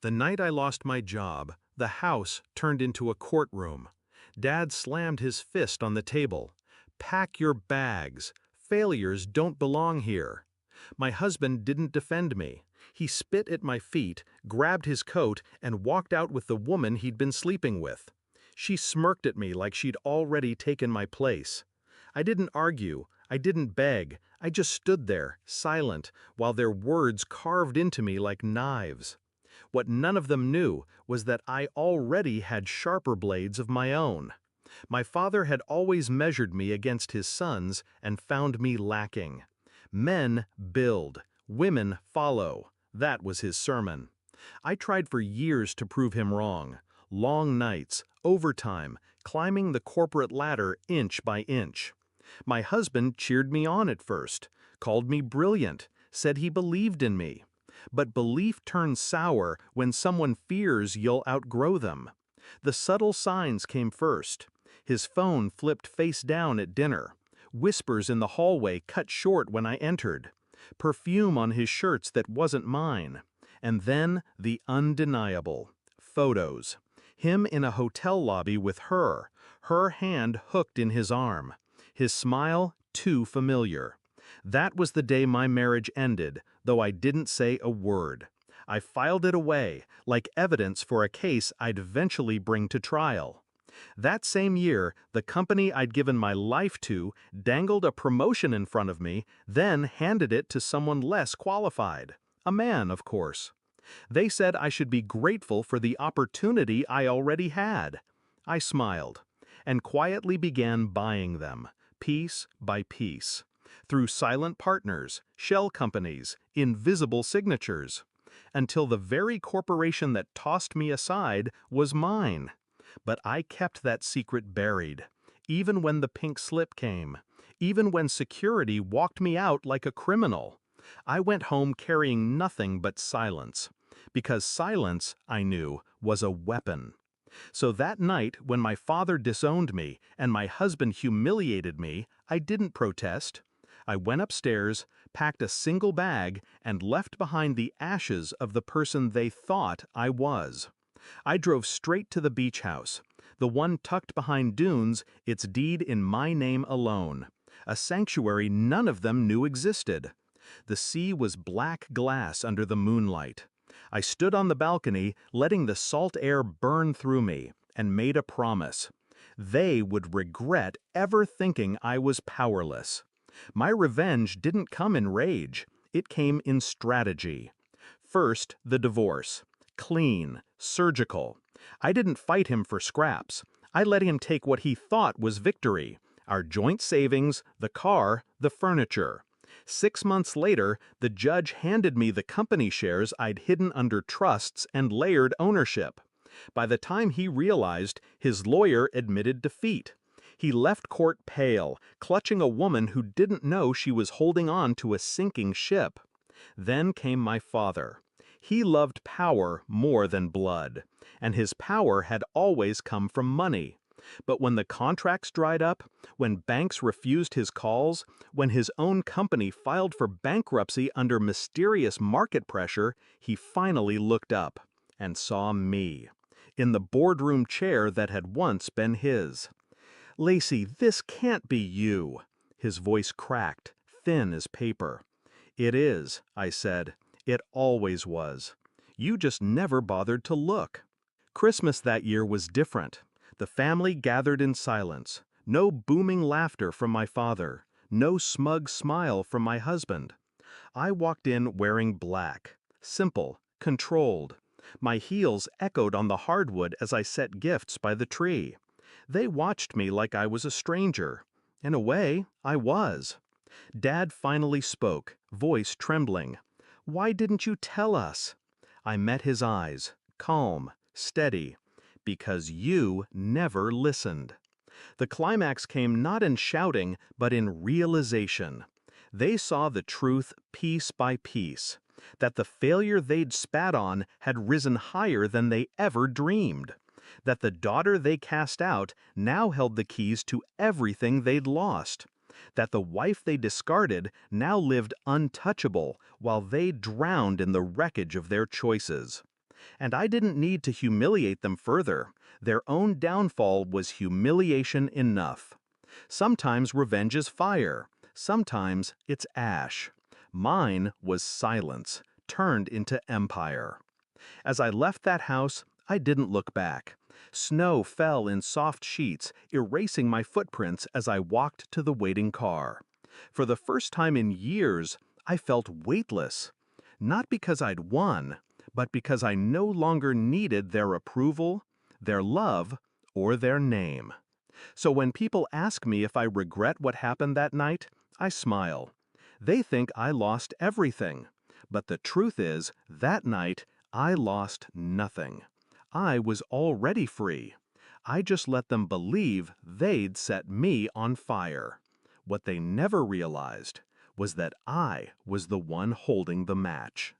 The night I lost my job, the house turned into a courtroom. Dad slammed his fist on the table. "Pack your bags. Failures don't belong here." My husband didn't defend me. He spit at my feet, grabbed his coat, and walked out with the woman he'd been sleeping with. She smirked at me like she'd already taken my place. I didn't argue. I didn't beg. I just stood there, silent, while their words carved into me like knives. What none of them knew was that I already had sharper blades of my own. My father had always measured me against his sons and found me lacking. Men build, women follow. That was his sermon. I tried for years to prove him wrong. Long nights, overtime, climbing the corporate ladder inch by inch. My husband cheered me on at first, called me brilliant, said he believed in me. But belief turns sour when someone fears you'll outgrow them. The subtle signs came first. His phone flipped face down at dinner. Whispers in the hallway cut short when I entered. Perfume on his shirts that wasn't mine. And then the undeniable. Photos. Him in a hotel lobby with her hand hooked in his arm. His smile too familiar. That was the day my marriage ended, though I didn't say a word. I filed it away, like evidence for a case I'd eventually bring to trial. That same year, the company I'd given my life to dangled a promotion in front of me, then handed it to someone less qualified. A man, of course. They said I should be grateful for the opportunity I already had. I smiled, and quietly began buying them, piece by piece. Through silent partners, shell companies, invisible signatures, until the very corporation that tossed me aside was mine. But I kept that secret buried, even when the pink slip came, even when security walked me out like a criminal. I went home carrying nothing but silence, because silence, I knew, was a weapon. So that night, when my father disowned me and my husband humiliated me, I didn't protest. I went upstairs, packed a single bag, and left behind the ashes of the person they thought I was. I drove straight to the beach house, the one tucked behind dunes, its deed in my name alone, a sanctuary none of them knew existed. The sea was black glass under the moonlight. I stood on the balcony, letting the salt air burn through me, and made a promise. They would regret ever thinking I was powerless. My revenge didn't come in rage, it came in strategy. First, the divorce. Clean, surgical. I didn't fight him for scraps. I let him take what he thought was victory: our joint savings, the car, the furniture. 6 months later, the judge handed me the company shares I'd hidden under trusts and layered ownership. By the time he realized, his lawyer admitted defeat. He left court pale, clutching a woman who didn't know she was holding on to a sinking ship. Then came my father. He loved power more than blood, and his power had always come from money. But when the contracts dried up, when banks refused his calls, when his own company filed for bankruptcy under mysterious market pressure, he finally looked up and saw me, in the boardroom chair that had once been his. "Lacey, this can't be you." His voice cracked, thin as paper. "It is," I said. "It always was. You just never bothered to look." Christmas that year was different. The family gathered in silence. No booming laughter from my father. No smug smile from my husband. I walked in wearing black. Simple, controlled. My heels echoed on the hardwood as I set gifts by the tree. They watched me like I was a stranger. In a way, I was. Dad finally spoke, voice trembling. "Why didn't you tell us?" I met his eyes, calm, steady. "Because you never listened." The climax came not in shouting, but in realization. They saw the truth piece by piece, that the failure they'd spat on had risen higher than they ever dreamed, that the daughter they cast out now held the keys to everything they'd lost, that the wife they discarded now lived untouchable while they drowned in the wreckage of their choices. And I didn't need to humiliate them further. Their own downfall was humiliation enough. Sometimes revenge is fire, sometimes it's ash. Mine was silence, turned into empire. As I left that house, I didn't look back. Snow fell in soft sheets, erasing my footprints as I walked to the waiting car. For the first time in years, I felt weightless. Not because I'd won, but because I no longer needed their approval, their love, or their name. So when people ask me if I regret what happened that night, I smile. They think I lost everything. But the truth is, that night, I lost nothing. I was already free. I just let them believe they'd set me on fire. What they never realized was that I was the one holding the match.